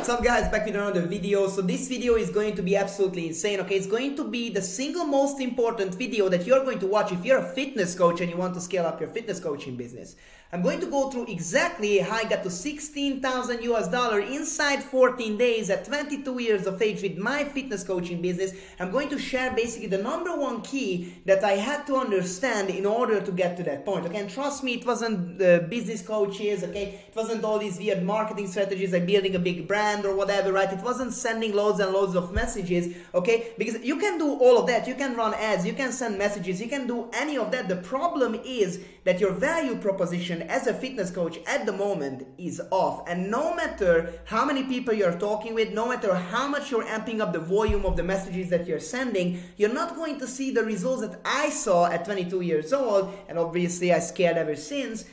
What's up guys, back with another video. So this video is going to be absolutely insane, okay? It's going to be the single most important video that you're going to watch if you're a fitness coach and you want to scale up your fitness coaching business. I'm going to go through exactly how I got to $16,000 inside 14 days at 22 years of age with my fitness coaching business. I'm going to share basically the #1 key that I had to understand in order to get to that point, okay? And trust me, it wasn't business coaches, okay? It wasn't all these weird marketing strategies like building a big brand or whatever, right? It wasn't sending loads and loads of messages, okay? Because you can do all of that. You can run ads, you can send messages, you can do any of that. The problem is that your value proposition as a fitness coach at the moment is off. And no matter how many people you're talking with, no matter how much you're amping up the volume of the messages that you're sending, you're not going to see the results that I saw at 22 years old, and obviously I scared ever since,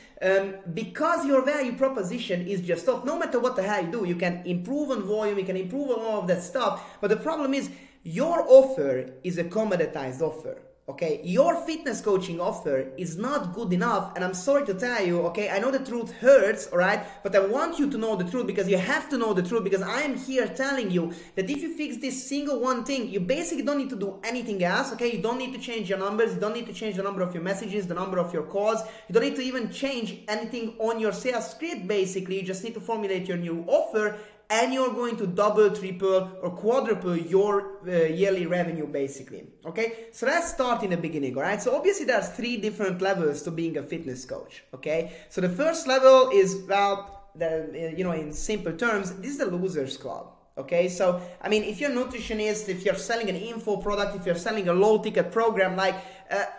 because your value proposition is just off. No matter what the hell you do, you can improve on volume, you can improve on all of that stuff, but the problem is your offer is a commoditized offer. Okay, your fitness coaching offer is not good enough, and I'm sorry to tell you, okay, I know the truth hurts, alright, but I want you to know the truth because you have to know the truth, because I am here telling you that if you fix this single one thing, you basically don't need to do anything else, okay? You don't need to change your numbers, you don't need to change the number of your messages, the number of your calls, you don't need to even change anything on your sales script, basically. You just need to formulate your new offer, and you're going to double, triple, or quadruple your yearly revenue, basically, okay? So let's start in the beginning, all right? So obviously there's 3 different levels to being a fitness coach, okay? So the first level is, well, in simple terms, this is the loser's club. Okay, so I mean, if you're a nutritionist, if you're selling an info product, if you're selling a low ticket program, like,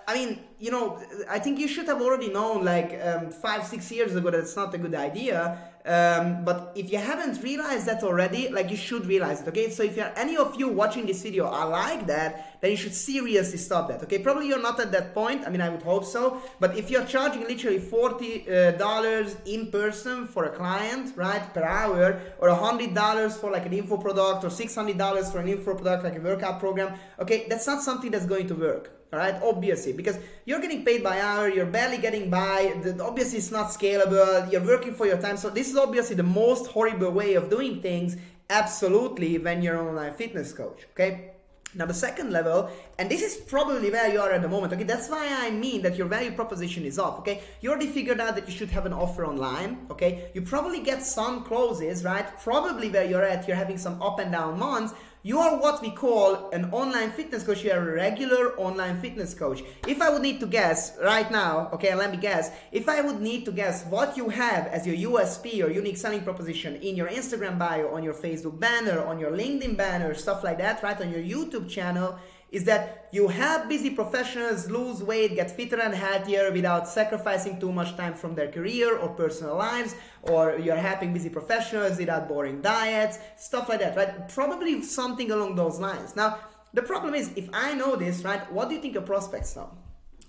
I think you should have already known like 5-6 years ago that it's not a good idea. But if you haven't realized that already, like, you should realize it, okay? So if you're any of you watching this video are like that, then you should seriously stop that, okay? Probably you're not at that point. I mean, I would hope so. But if you're charging literally $40 in person for a client, right, per hour, or $100 for like an info product, or $600 for an info product like a workout program, okay, that's not something that's going to work. All right, obviously, because you're getting paid by hour, you're barely getting by, obviously it's not scalable, you're working for your time. So this is obviously the most horrible way of doing things, absolutely, when you're an online fitness coach, okay? Now the second level, and this is probably where you are at the moment, okay? That's why I mean that your value proposition is off, okay? You already figured out that you should have an offer online, okay? You probably get some closes, right? Probably where you're at, you're having some up and down months. You are what we call an online fitness coach. You are a regular online fitness coach. If I would need to guess right now, okay, let me guess. If I would need to guess what you have as your USP or unique selling proposition in your Instagram bio, on your Facebook banner, on your LinkedIn banner, stuff like that, right, on your YouTube channel, is that you help busy professionals lose weight, get fitter and healthier without sacrificing too much time from their career or personal lives, or you're helping busy professionals without boring diets, stuff like that, right? Probably something along those lines. Now, the problem is, if I know this, right, what do you think your prospects know?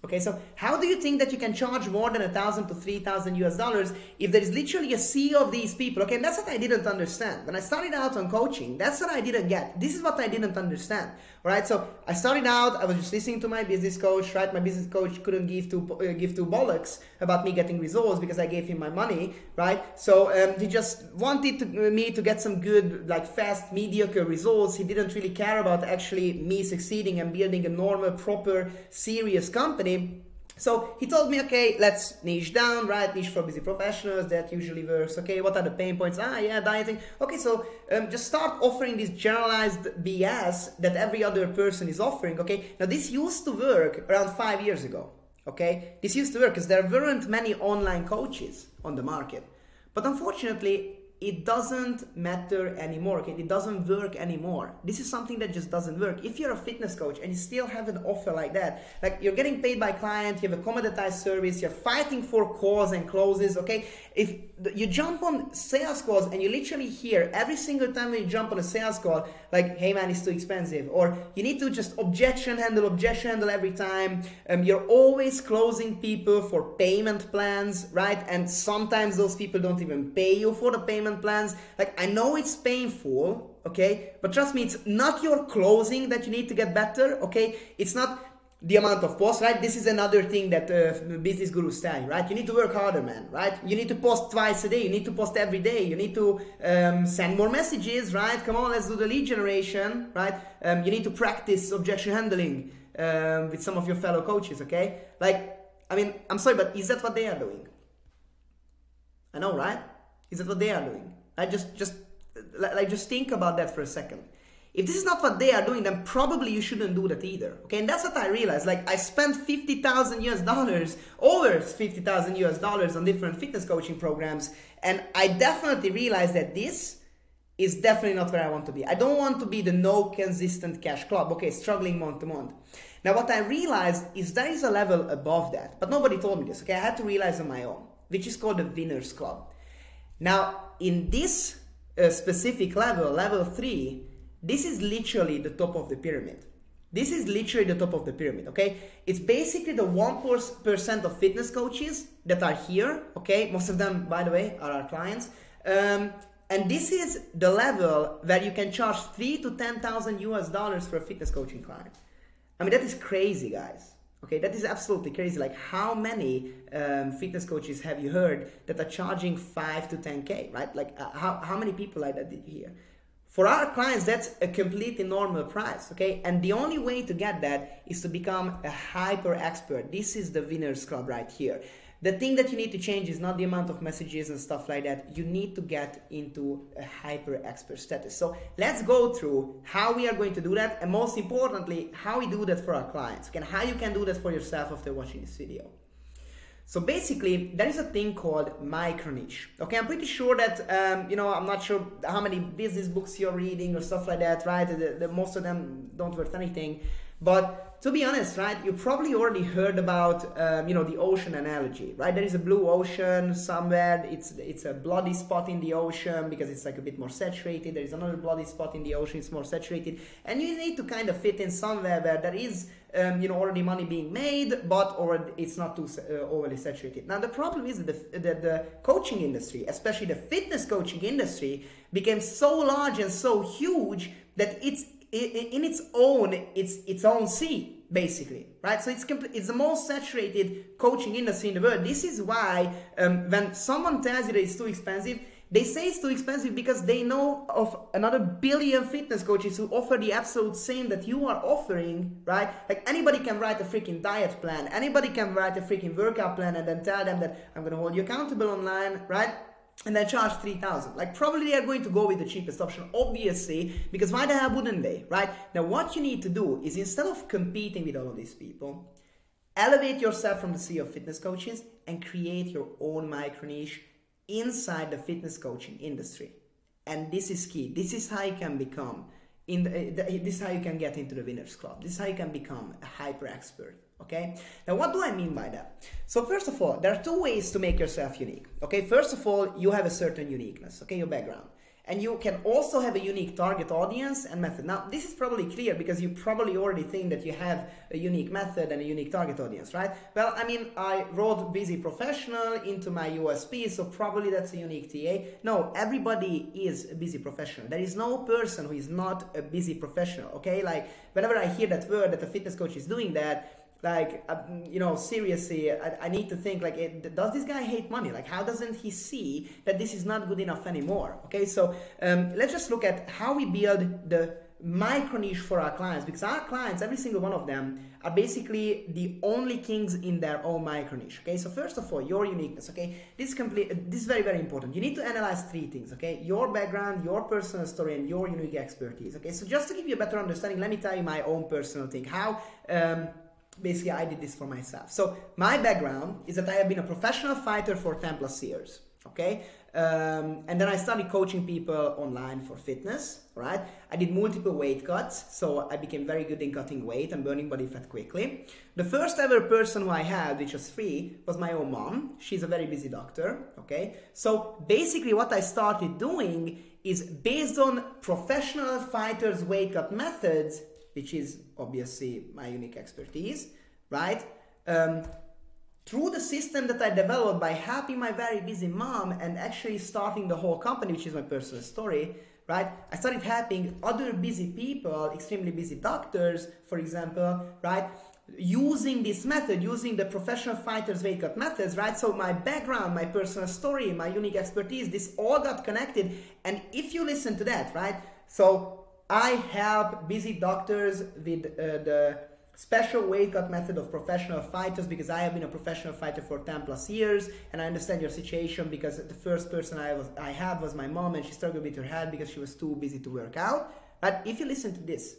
Okay, so how do you think that you can charge more than $1,000 to $3,000 if there is literally a sea of these people? Okay, and that's what I didn't understand. When I started out on coaching, that's what I didn't get. This is what I didn't understand, all right? So I started out, I was just listening to my business coach, right? My business coach couldn't give two bollocks about me getting results because I gave him my money, right? So he just wanted me to get some good, like fast, mediocre results. He didn't really care about actually me succeeding and building a normal, proper, serious company. So he told me, okay, let's niche down, right? Niche for busy professionals, that usually works. Okay, what are the pain points? Yeah, dieting. Okay, so just start offering this generalized BS that every other person is offering, okay? Now this used to work around 5 years ago, okay? This used to work because there weren't many online coaches on the market. But unfortunately, it doesn't matter anymore, okay? It doesn't work anymore. This is something that just doesn't work. If you're a fitness coach and you still have an offer like that, like you're getting paid by client, you have a commoditized service, you're fighting for calls and closes, okay? If you jump on sales calls and you literally hear every single time when you jump on a sales call, like, hey man, it's too expensive, or you need to just objection handle every time. You're always closing people for payment plans, right? And sometimes those people don't even pay you for the payment plans. Like, I know it's painful, okay, but trust me, it's not your closing that you need to get better, okay? It's not the amount of posts, right? This is another thing that business gurus tell you, right? You need to work harder, man, right? You need to post twice a day. You need to post every day. You need to send more messages, right? Come on, let's do the lead generation, right? You need to practice objection handling with some of your fellow coaches, okay? Like, I mean, I'm sorry, but is that what they are doing? I know, right? Is that what they are doing? Just think about that for a second. If this is not what they are doing, then probably you shouldn't do that either. Okay, and that's what I realized. Like, I spent $50,000, over $50,000 on different fitness coaching programs, and I definitely realized that this is definitely not where I want to be. I don't want to be the no consistent cash club, okay, struggling month to month. Now, what I realized is there is a level above that, but nobody told me this, okay? I had to realize on my own, which is called the Winners Club. Now, in this specific level, level 3, this is literally the top of the pyramid. This is literally the top of the pyramid, okay? It's basically the 1% of fitness coaches that are here, okay? Most of them, by the way, are our clients. And this is the level where you can charge $3,000 to $10,000 for a fitness coaching client. I mean, that is crazy, guys. Okay, that is absolutely crazy. Like, how many fitness coaches have you heard that are charging 5 to 10K, right? Like, how many people like that did you hear? For our clients, that's a completely normal price, okay? And the only way to get that is to become a hyper expert. This is the Winners Club right here. The thing that you need to change is not the amount of messages and stuff like that. You need to get into a hyper expert status. So let's go through how we are going to do that, and most importantly, how we do that for our clients, okay? And how you can do that for yourself after watching this video. So basically, there is a thing called micro niche. Okay, I'm pretty sure that, I'm not sure how many business books you're reading or stuff like that, right? Most of them don't worth anything. But to be honest, right, you probably already heard about, the ocean analogy, right? There is a blue ocean somewhere. It's a bloody spot in the ocean because it's like a bit more saturated. There is another bloody spot in the ocean. It's more saturated. And you need to kind of fit in somewhere where there is, already money being made, but it's not too overly saturated. Now, the problem is that the coaching industry, especially the fitness coaching industry, became so large and so huge that it's in its own sea, basically, right? So it's the most saturated coaching industry in the world. This is why when someone tells you that it's too expensive, they say it's too expensive because they know of another billion fitness coaches who offer the absolute same that you are offering, right? Like, anybody can write a freaking diet plan. Anybody can write a freaking workout plan and then tell them that I'm going to hold you accountable online, right? And then charge $3,000. Like, probably they are going to go with the cheapest option, obviously, because why the hell wouldn't they, right? Now, what you need to do is, instead of competing with all of these people, elevate yourself from the sea of fitness coaches and create your own micro niche inside the fitness coaching industry. And this is key. This is how you can become this is how you can get into the Winners Club. This is how you can become a hyper expert. Okay, now what do I mean by that? So first of all, there are two ways to make yourself unique. Okay, first of all, you have a certain uniqueness, okay, your background. And you can also have a unique target audience and method. Now, this is probably clear because you probably already think that you have a unique method and a unique target audience, right? Well, I mean, I wrote busy professional into my USP, so probably that's a unique TA. No, everybody is a busy professional. There is no person who is not a busy professional, okay? Like, whenever I hear that word, that a fitness coach is doing that, like, seriously, I need to think, like, does this guy hate money? Like, how doesn't he see that this is not good enough anymore? Okay, so let's just look at how we build the micro niche for our clients, because our clients, every single one of them, are basically the only kings in their own micro niche. Okay, so first of all, your uniqueness. Okay, this is very, very important. You need to analyze three things. Okay, your background, your personal story, and your unique expertise. Okay, so just to give you a better understanding, let me tell you my own personal thing. How basically I did this for myself. So my background is that I have been a professional fighter for 10 plus years. Okay, and then I started coaching people online for fitness, right? I did multiple weight cuts, so I became very good in cutting weight and burning body fat quickly. The first ever person who I had, which was free, was my own mom. She's a very busy doctor, okay? So basically what I started doing is, based on professional fighters' weight cut methods, which is obviously my unique expertise, right? Through the system that I developed by helping my very busy mom and actually starting the whole company, which is my personal story, right? I started helping other busy people, extremely busy doctors, for example, right? using this method, using the professional fighters weight cut methods, right? So my background, my personal story, my unique expertise, this all got connected. And if you listen to that, right? So I help busy doctors with the special weight cut method of professional fighters, because I have been a professional fighter for 10 plus years, and I understand your situation, because the first person I had was my mom, and she struggled with her health because she was too busy to work out. But if you listen to this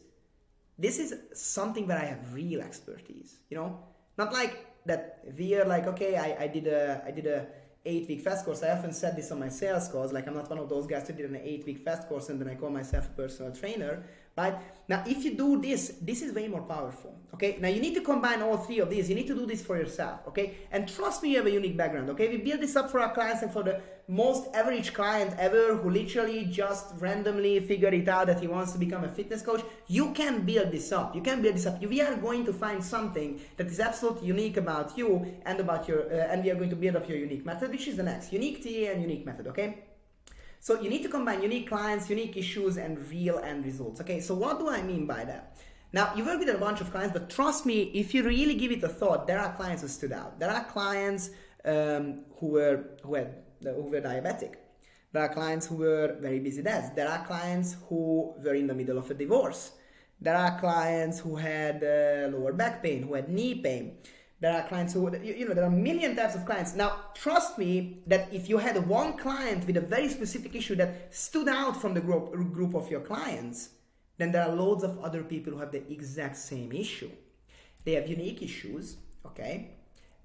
is something where I have real expertise, you know, not like that we are like, okay, I did a 8-week fast course. I often said this on my sales calls, like I'm not one of those guys who did an 8-week fast course and then I call myself a personal trainer. But now if you do this is way more powerful, okay? Now you need to combine all three of these. You need to do this for yourself, okay? And trust me, you have a unique background, okay? We build this up for our clients and for the most average client ever who literally just randomly figured it out that he wants to become a fitness coach. You can build this up. You can build this up. We are going to find something that is absolutely unique about you and about your, and we are going to build up your unique method, which is the next. Unique TA and unique method, okay? So you need to combine unique clients, unique issues, and real end results. Okay, so what do I mean by that? Now, you work with a bunch of clients, but trust me, if you really give it a thought, there are clients who stood out. There are clients who were diabetic. There are clients who were very busy dads. There are clients who were in the middle of a divorce. There are clients who had lower back pain, who had knee pain. There are clients who, you know, there are a million types of clients. Now, trust me that if you had one client with a very specific issue that stood out from the group of your clients, then there are loads of other people who have the exact same issue. They have unique issues, okay?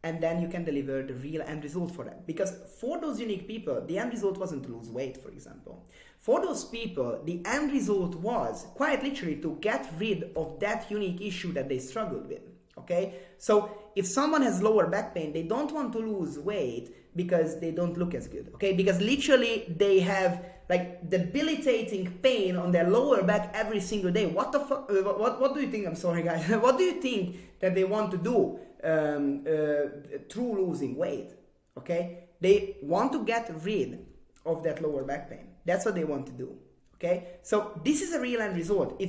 And then you can deliver the real end result for them. Because for those unique people, the end result wasn't to lose weight, for example. For those people, the end result was, quite literally, to get rid of that unique issue that they struggled with. Okay, so if someone has lower back pain, they don't want to lose weight because they don't look as good. Okay, because literally they have like debilitating pain on their lower back every single day. What the fuck? What do you think? I'm sorry, guys. What do you think that they want to do through losing weight? Okay, they want to get rid of that lower back pain. That's what they want to do. Okay, so this is a real end result.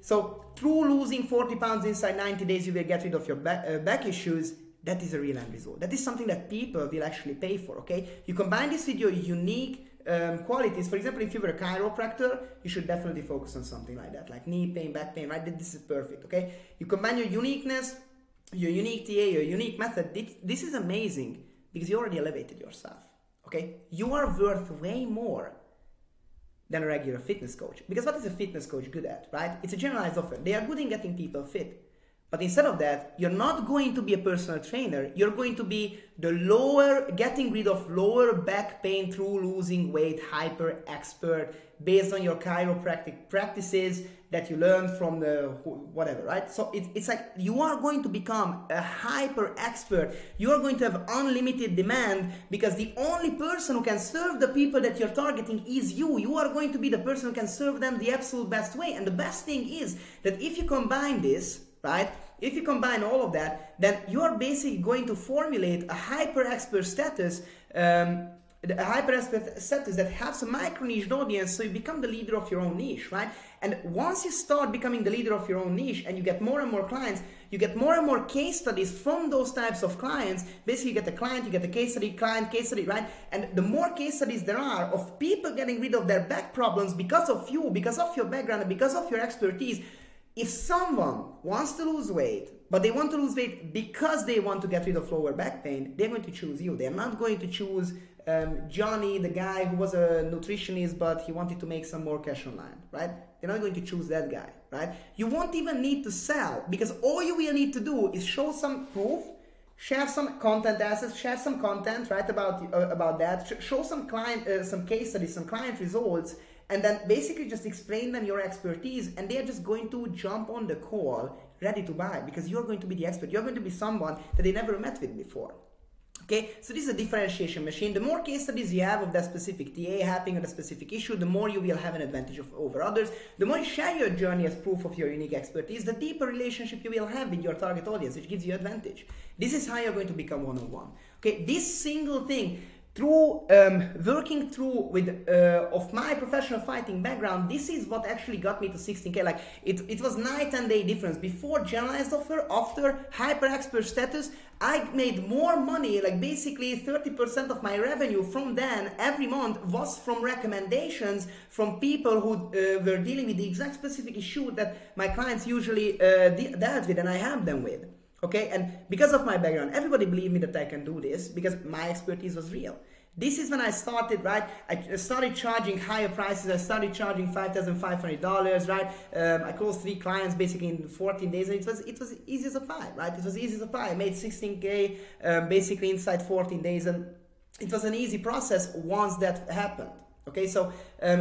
So through losing 40 pounds inside 90 days, you will get rid of your back issues. That is a real end result. That is something that people will actually pay for, okay? You combine this with your unique qualities. For example, if you were a chiropractor, you should definitely focus on something like that, like knee pain, back pain, right? This is perfect, okay? You combine your uniqueness, your unique TA, your unique method. This is amazing because you already elevated yourself, okay? You are worth way more than a regular fitness coach. Because what is a fitness coach good at, right? It's a generalized offer. They are good in getting people fit. But instead of that, you're not going to be a personal trainer. You're going to be getting rid of lower back pain through losing weight, hyper expert, based on your chiropractic practices that you learned from the whatever, right? So it's like you are going to become a hyper expert. You are going to have unlimited demand because the only person who can serve the people that you're targeting is you. You are going to be the person who can serve them the absolute best way. And the best thing is that if you combine this, right? If you combine all of that, then you are basically going to formulate a hyper expert status, a hyper expert status that has a micro niche audience, so you become the leader of your own niche, right? And once you start becoming the leader of your own niche and you get more and more clients, you get more and more case studies from those types of clients. Basically, you get a client, you get a case study, client, case study, right? And the more case studies there are of people getting rid of their back problems because of you, because of your background, and because of your expertise. If someone wants to lose weight, but they want to lose weight because they want to get rid of lower back pain, they're going to choose you. They're not going to choose Johnny, the guy who was a nutritionist, but he wanted to make some more cash online, right? They're not going to choose that guy, right? You won't even need to sell because all you will need to do is show some proof, share some content assets, share some content, right, about that, show some some case studies, some client results, and then basically just explain them your expertise, and they are just going to jump on the call ready to buy because you're going to be the expert. You're going to be someone that they never met with before. Okay, so this is a differentiation machine. The more case studies you have of that specific TA happening on a specific issue, the more you will have an advantage over others. The more you share your journey as proof of your unique expertise, the deeper relationship you will have with your target audience, which gives you advantage. This is how you're going to become one-on-one. Okay, this single thing, through working through with of my professional fighting background, this is what actually got me to 16K. Like it was night and day difference. Before generalized offer, after hyper expert status, I made more money, like basically 30% of my revenue from then every month was from recommendations from people who were dealing with the exact specific issue that my clients usually dealt with and I helped them with. Okay, and because of my background, everybody believed me that I can do this because my expertise was real. This is when I started, right? I started charging higher prices. I started charging $5,500, right? I closed 3 clients basically in 14 days, and it was easy as a pie, right? It was easy as a pie. I made 16K basically inside 14 days, and it was an easy process once that happened. Okay, so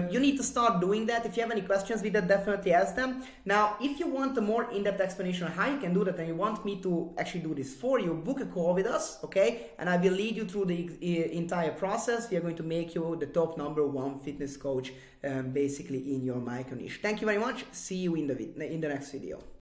you need to start doing that. If you have any questions with that, definitely ask them. Now, if you want a more in-depth explanation on how you can do that and you want me to actually do this for you, book a call with us, okay? And I will lead you through the entire process. We are going to make you the top #1 fitness coach basically in your micro niche. Thank you very much. See you in the next video.